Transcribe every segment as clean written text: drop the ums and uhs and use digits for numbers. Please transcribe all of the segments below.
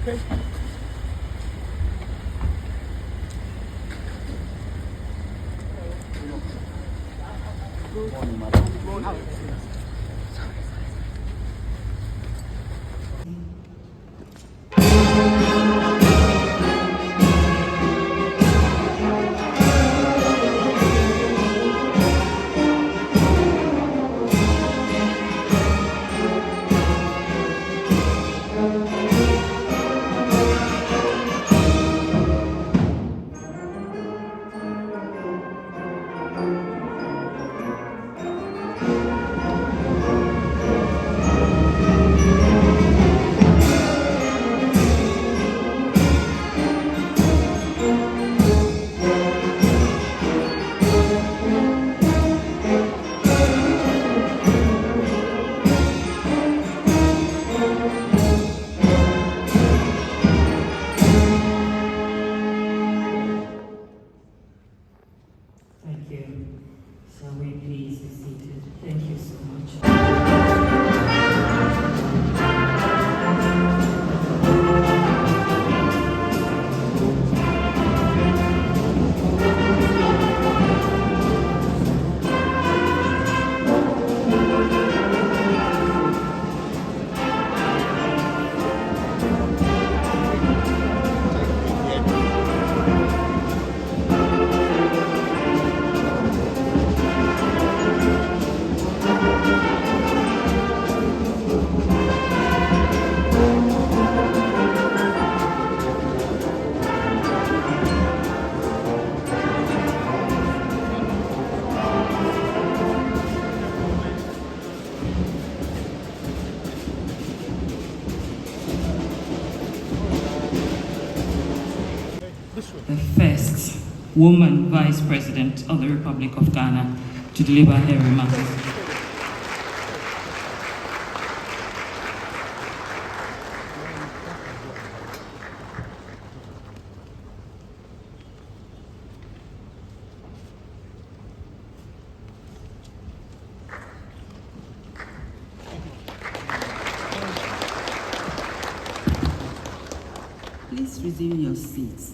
Okay. Good morning, madam. Good morning. Thank you. Shall we please be seated? Thank you so much. The first woman Vice President of the Republic of Ghana to deliver her remarks. Please resume your seats.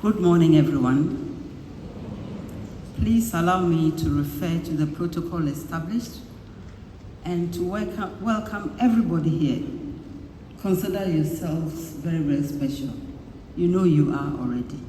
Good morning, everyone. Please allow me to refer to the protocol established and to welcome everybody here. Consider yourselves very, very special. You know you are already.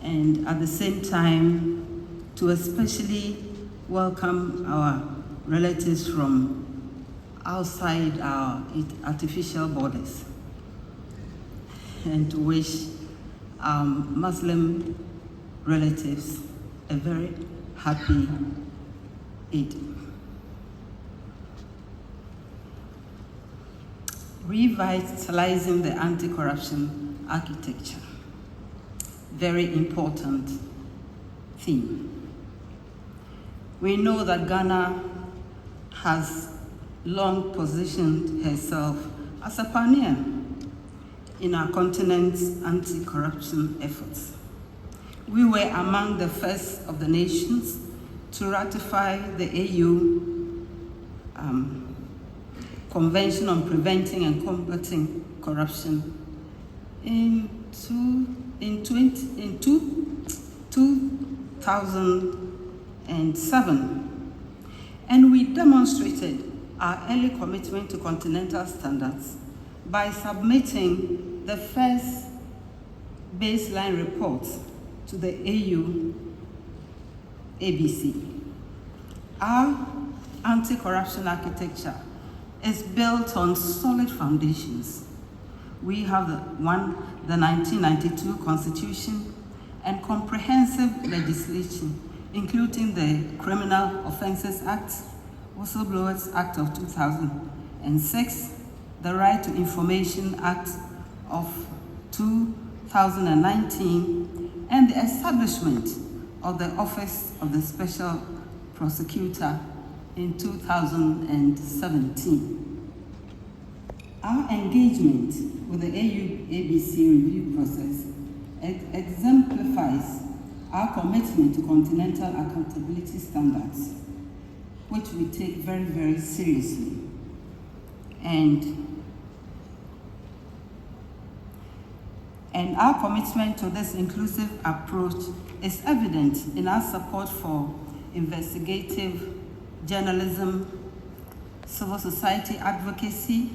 And at the same time, to especially welcome our relatives from outside our artificial borders, and to wish our Muslim relatives a very happy Eid. Revitalizing the anti-corruption architecture. Very important theme. We know that Ghana has long positioned herself as a pioneer in our continent's anti-corruption efforts. We were among the first of the nations to ratify the AU Convention on Preventing and Combating Corruption in 2007. And we demonstrated our early commitment to continental standards by submitting the first baseline report to the AU ABC. Our anti-corruption architecture is built on solid foundations. We have the 1992 Constitution and comprehensive legislation, including the Criminal Offences Act, Whistleblowers Act of 2006, the Right to Information Act of 2019, and the establishment of the Office of the Special Prosecutor in 2017. Our engagement with the AU ABC review process exemplifies our commitment to continental accountability standards, which we take very, very seriously. And our commitment to this inclusive approach is evident in our support for investigative journalism, civil society advocacy,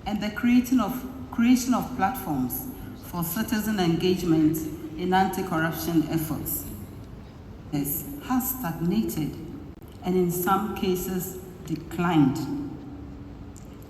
and the creation of platforms for citizen engagement in anti-corruption efforts. This has stagnated and in some cases declined.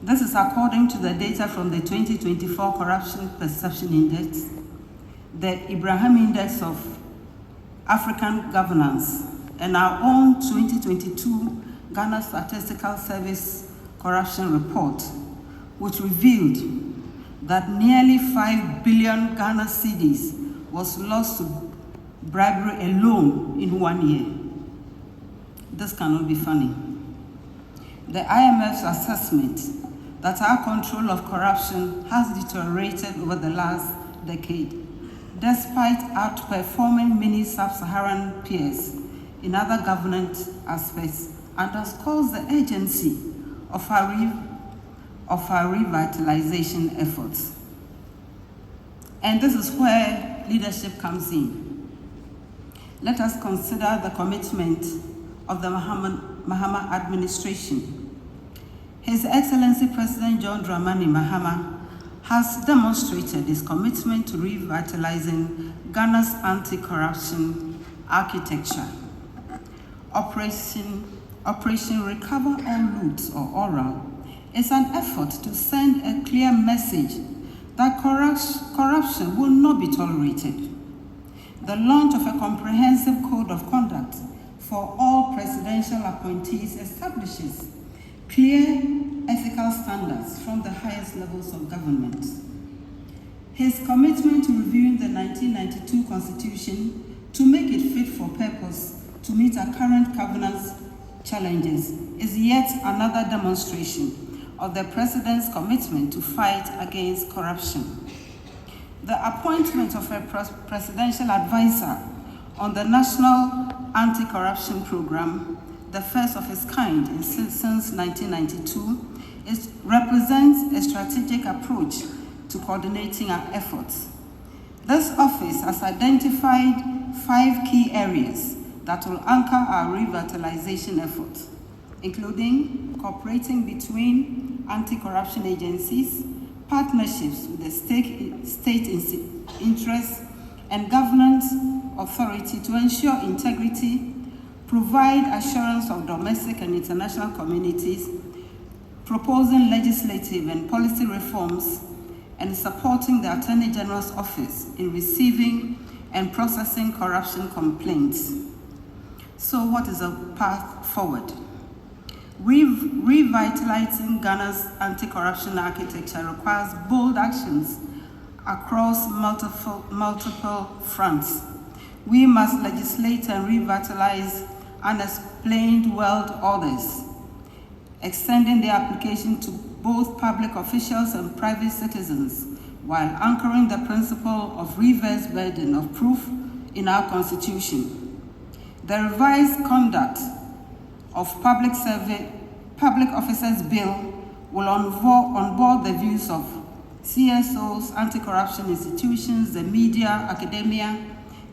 This is according to the data from the 2024 Corruption Perception Index, the Ibrahim Index of African Governance, and our own 2022 Ghana Statistical Service Corruption Report, which revealed that nearly 5 billion Ghana cedis was lost to bribery alone in 1 year. This cannot be funny. The IMF's assessment that our control of corruption has deteriorated over the last decade, despite outperforming many sub-Saharan peers in other governance aspects, underscores the urgency of our revitalization efforts. And this is where leadership comes in. Let us consider the commitment of the Mahama administration. His Excellency President John Dramani Mahama has demonstrated his commitment to revitalizing Ghana's anti-corruption architecture. Operation Recover All Loots, or ORAL, is an effort to send a clear message that corruption will not be tolerated. The launch of a comprehensive code of conduct for all presidential appointees establishes clear ethical standards from the highest levels of government. His commitment to reviewing the 1992 Constitution to make it fit for purpose to meet our current governance challenges is yet another demonstration of the President's commitment to fight against corruption. The appointment of a presidential advisor on the National Anti-Corruption Program, the first of its kind since 1992, represents a strategic approach to coordinating our efforts. This office has identified 5 key areas that will anchor our revitalization efforts, including cooperating between anti-corruption agencies, partnerships with the state interests, and governance authority to ensure integrity, provide assurance of domestic and international communities, proposing legislative and policy reforms, and supporting the Attorney General's office in receiving and processing corruption complaints. So what is the path forward? Revitalizing Ghana's anti-corruption architecture requires bold actions across multiple fronts. We must legislate and revitalize unexplained world orders, extending their application to both public officials and private citizens, while anchoring the principle of reverse burden of proof in our Constitution. The revised Conduct of Public Officers Bill will onboard the views of CSOs, anti-corruption institutions, the media, academia,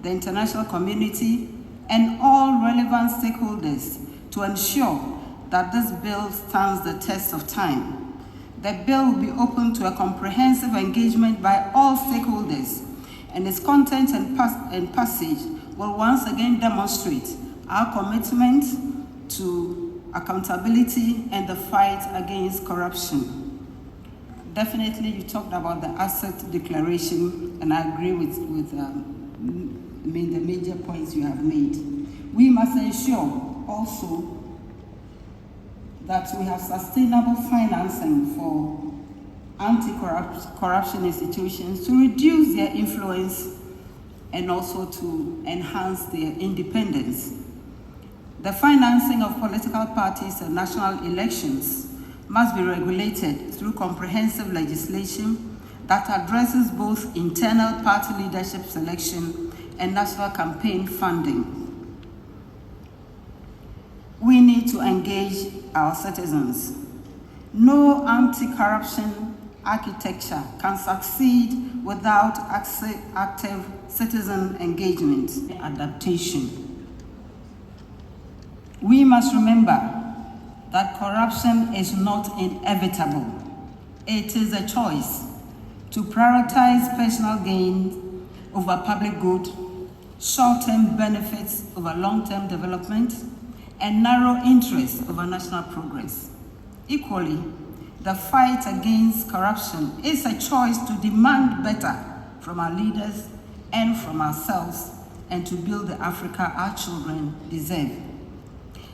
the international community, and all relevant stakeholders to ensure that this bill stands the test of time. The bill will be open to a comprehensive engagement by all stakeholders, and its content and passage will once again demonstrate our commitment to accountability and the fight against corruption. Definitely, you talked about the asset declaration, and I agree with the major points you have made. We must ensure also that we have sustainable financing for anti-corruption institutions to reduce their influence and also to enhance their independence. The financing of political parties and national elections must be regulated through comprehensive legislation that addresses both internal party leadership selection and national campaign funding. We need to engage our citizens. No anti-corruption architecture can succeed without active citizen engagement and adaptation. We must remember that corruption is not inevitable. It is a choice to prioritize personal gain over public good, short-term benefits over long-term development, and narrow interests over national progress. Equally, the fight against corruption is a choice to demand better from our leaders and from ourselves, and to build the Africa our children deserve.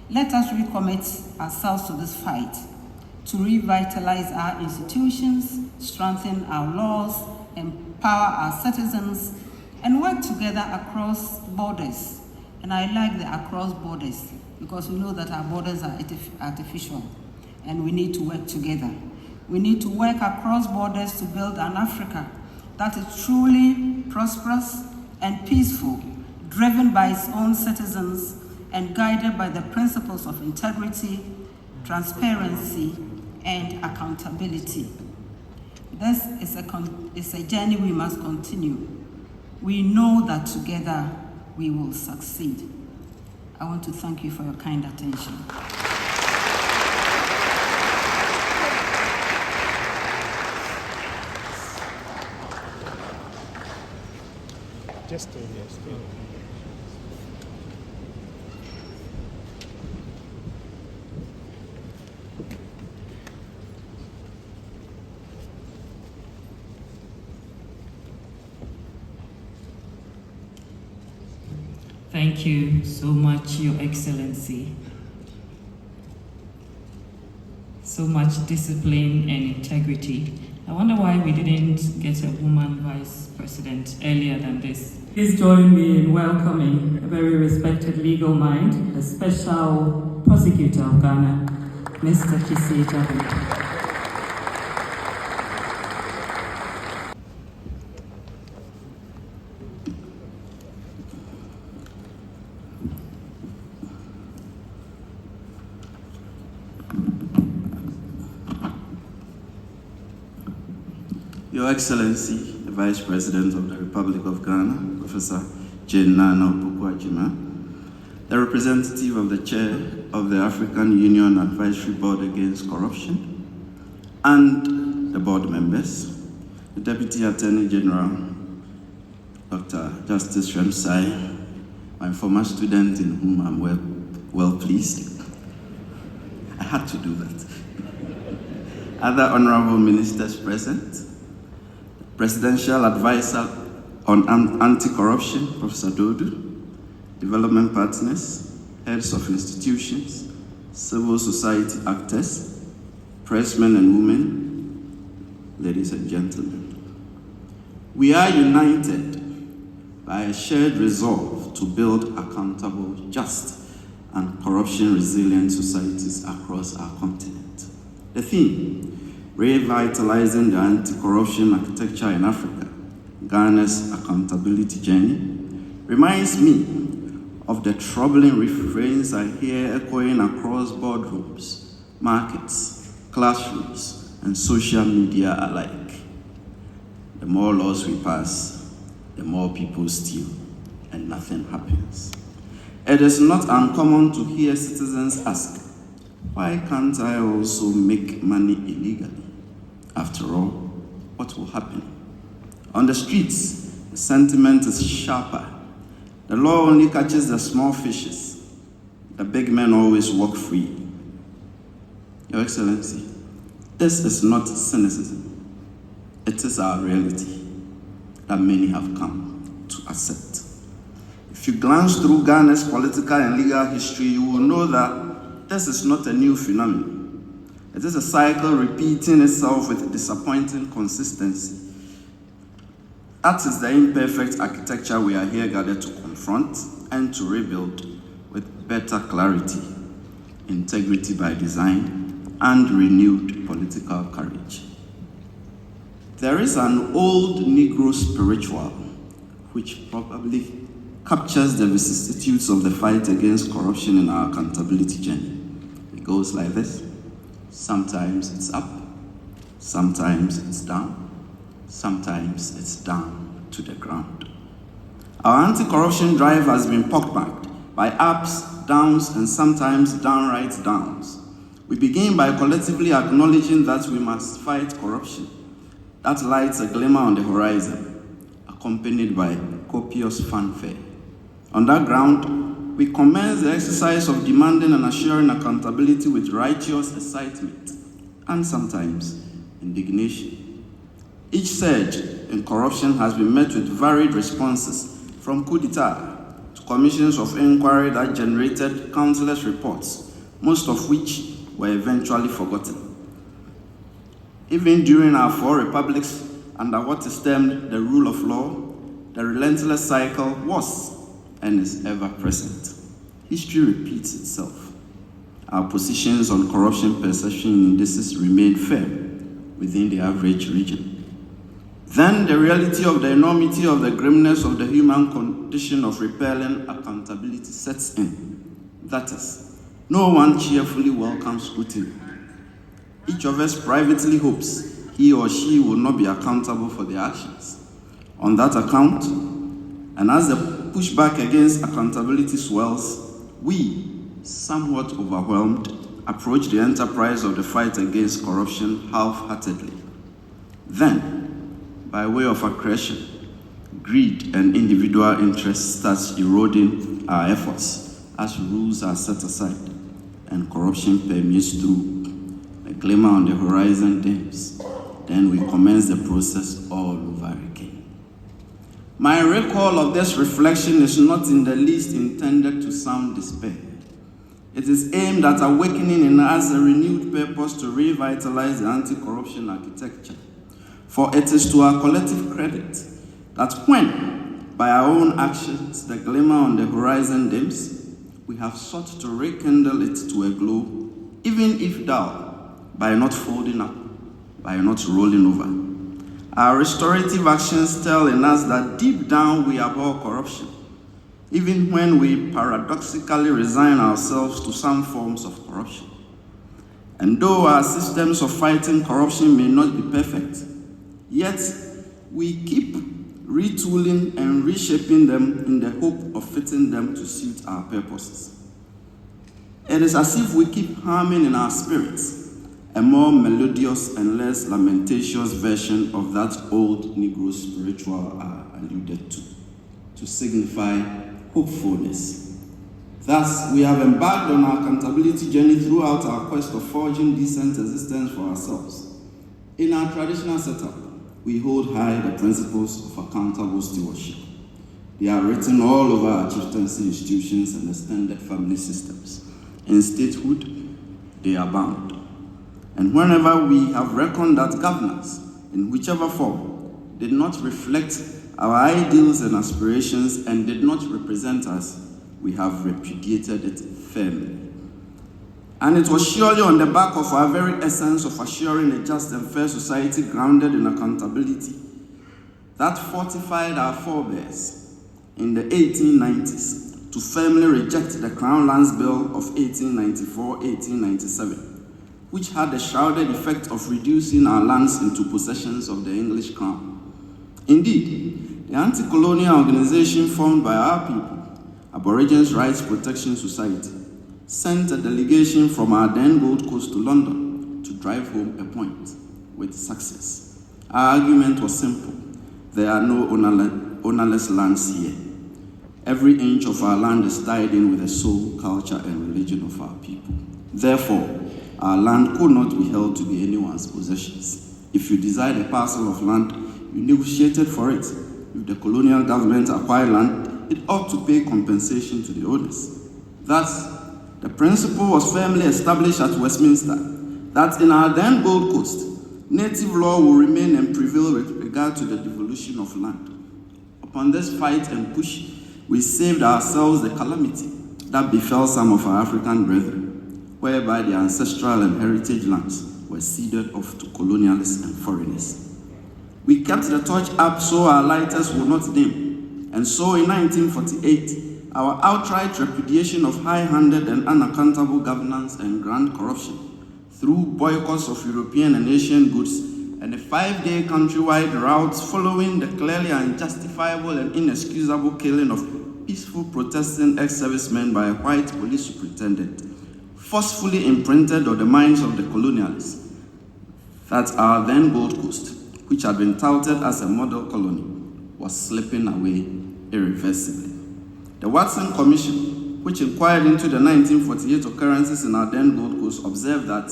Let us recommit ourselves to this fight, to revitalize our institutions, strengthen our laws, empower our citizens, and work together across borders. And I like the across borders, because we know that our borders are artificial, and we need to work together. We need to work across borders to build an Africa that is truly prosperous and peaceful, driven by its own citizens, and guided by the principles of integrity, transparency, and accountability. This is a journey we must continue. We know that together we will succeed. I want to thank you for your kind attention. Just yes. Thank you so much, Your Excellency. So much discipline and integrity. I wonder why we didn't get a woman vice president earlier than this. Please join me in welcoming a very respected legal mind, the Special Prosecutor of Ghana, Mr. GHBRAIN. Your Excellency, the Vice President of the Republic of Ghana, Professor Jane Naana, the representative of the Chair of the African Union Advisory Board Against Corruption, and the board members, the Deputy Attorney General, Dr. Justice Remsai, my former student in whom I'm well pleased. I had to do that. Other honorable ministers present, Presidential Advisor on Anti-Corruption, Professor Dodu, development partners, heads of institutions, civil society actors, pressmen and women, ladies and gentlemen. We are united by a shared resolve to build accountable, just, and corruption-resilient societies across our continent. The theme, revitalizing the anti-corruption architecture in Africa, Ghana's accountability journey, reminds me of the troubling refrains I hear echoing across boardrooms, markets, classrooms, and social media alike. The more laws we pass, the more people steal, and nothing happens. It is not uncommon to hear citizens ask, why can't I also make money illegally? After all, what will happen? On the streets, the sentiment is sharper. The law only catches the small fishes. The big men always walk free. Your Excellency, this is not cynicism. It is our reality that many have come to accept. If you glance through Ghana's political and legal history, you will know that this is not a new phenomenon. It is a cycle repeating itself with disappointing consistency. That is the imperfect architecture we are here gathered to confront and to rebuild with better clarity, integrity by design, and renewed political courage. There is an old Negro spiritual which probably captures the vicissitudes of the fight against corruption in our accountability journey. It goes like this. Sometimes it's up, sometimes it's down, sometimes it's down to the ground. Our anti-corruption drive has been pockmarked by ups, downs, and sometimes downright downs. We begin by collectively acknowledging that we must fight corruption. That lights a glimmer on the horizon, accompanied by copious fanfare. On that ground, we commence the exercise of demanding and assuring accountability with righteous excitement and sometimes indignation. Each surge in corruption has been met with varied responses, from coup d'etat to commissions of inquiry that generated countless reports, most of which were eventually forgotten. Even during our 4 republics, under what is termed the rule of law, the relentless cycle was and is ever present. History repeats itself. Our positions on corruption perception indices remain firm within the average region. Then the reality of the enormity of the grimness of the human condition of repelling accountability sets in. That is, no one cheerfully welcomes scrutiny. Each of us privately hopes he or she will not be accountable for their actions. On that account, and as the pushback against accountability swells, we, somewhat overwhelmed, approach the enterprise of the fight against corruption half-heartedly. Then, by way of aggression, greed and individual interest starts eroding our efforts as rules are set aside and corruption permeates through. A glimmer on the horizon dims. Then we commence the process all over again. My recall of this reflection is not in the least intended to sound despair. It is aimed at awakening in us a renewed purpose to revitalize the anti-corruption architecture. For it is to our collective credit that when, by our own actions, the glimmer on the horizon dims, we have sought to rekindle it to a glow, even if dull, by not folding up, by not rolling over. Our restorative actions tell in us that deep down we abhor corruption, even when we paradoxically resign ourselves to some forms of corruption. And though our systems of fighting corruption may not be perfect, yet we keep retooling and reshaping them in the hope of fitting them to suit our purposes. It is as if we keep humming in our spirits a more melodious and less lamentatious version of that old Negro spiritual I alluded to signify hopefulness. Thus, we have embarked on our accountability journey throughout our quest of forging decent existence for ourselves. In our traditional setup, we hold high the principles of accountable stewardship. They are written all over our chieftaincy institutions and extended family systems. In statehood, they abound. And whenever we have reckoned that governance, in whichever form, did not reflect our ideals and aspirations and did not represent us, we have repudiated it firmly. And it was surely on the back of our very essence of assuring a just and fair society grounded in accountability that fortified our forebears in the 1890s to firmly reject the Crown Lands Bill of 1894-1897, which had the shrouded effect of reducing our lands into possessions of the English Crown. Indeed, the anti-colonial organization formed by our people, Aborigines Rights Protection Society, sent a delegation from our then Gold Coast to London to drive home a point with success. Our argument was simple. There are no ownerless lands here. Every inch of our land is tied in with the soul, culture, and religion of our people. Therefore, our land could not be held to be anyone's possessions. If you desired a parcel of land, you negotiated for it. If the colonial government acquired land, it ought to pay compensation to the owners. Thus, the principle was firmly established at Westminster that in our then Gold Coast, native law will remain and prevail with regard to the devolution of land. Upon this fight and push, we saved ourselves the calamity that befell some of our African brethren, whereby their ancestral and heritage lands were ceded off to colonialists and foreigners. We kept the torch up so our lighters would not dim, And so in 1948, our outright repudiation of high-handed and unaccountable governance and grand corruption through boycotts of European and Asian goods and a 5-day countrywide rout following the clearly unjustifiable and inexcusable killing of peaceful protesting ex-servicemen by a white police superintendent, forcefully imprinted on the minds of the colonialists that our then Gold Coast, which had been touted as a model colony, was slipping away irreversibly. The Watson Commission, which inquired into the 1948 occurrences in our then Gold Coast, observed that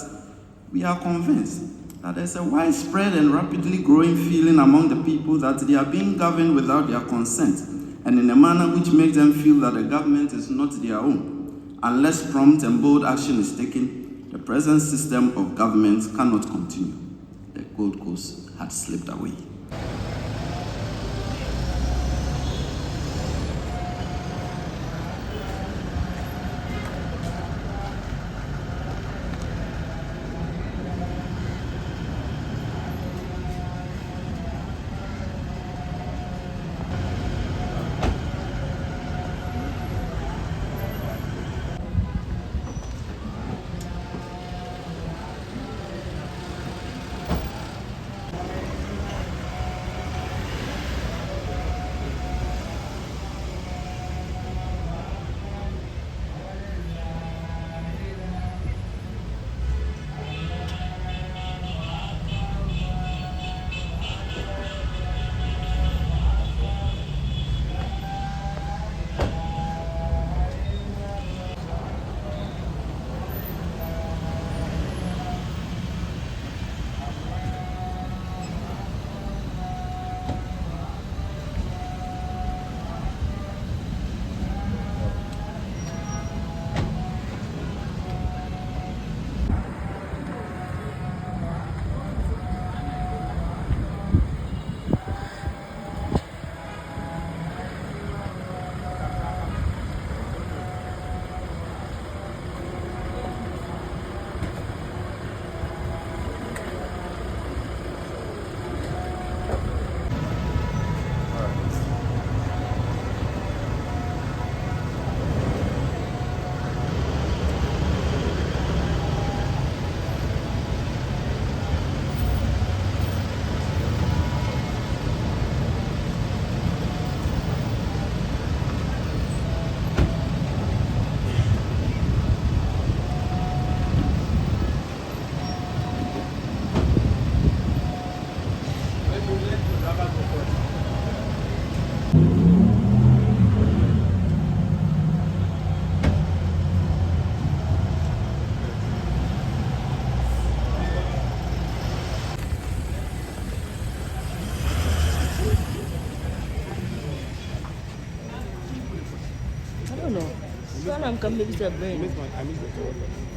we are convinced that there's a widespread and rapidly growing feeling among the people that they are being governed without their consent and in a manner which makes them feel that the government is not their own. Unless prompt and bold action is taken, the present system of government cannot continue. The Gold Coast had slipped away. I don't know. So I'm coming with a brain. I missed the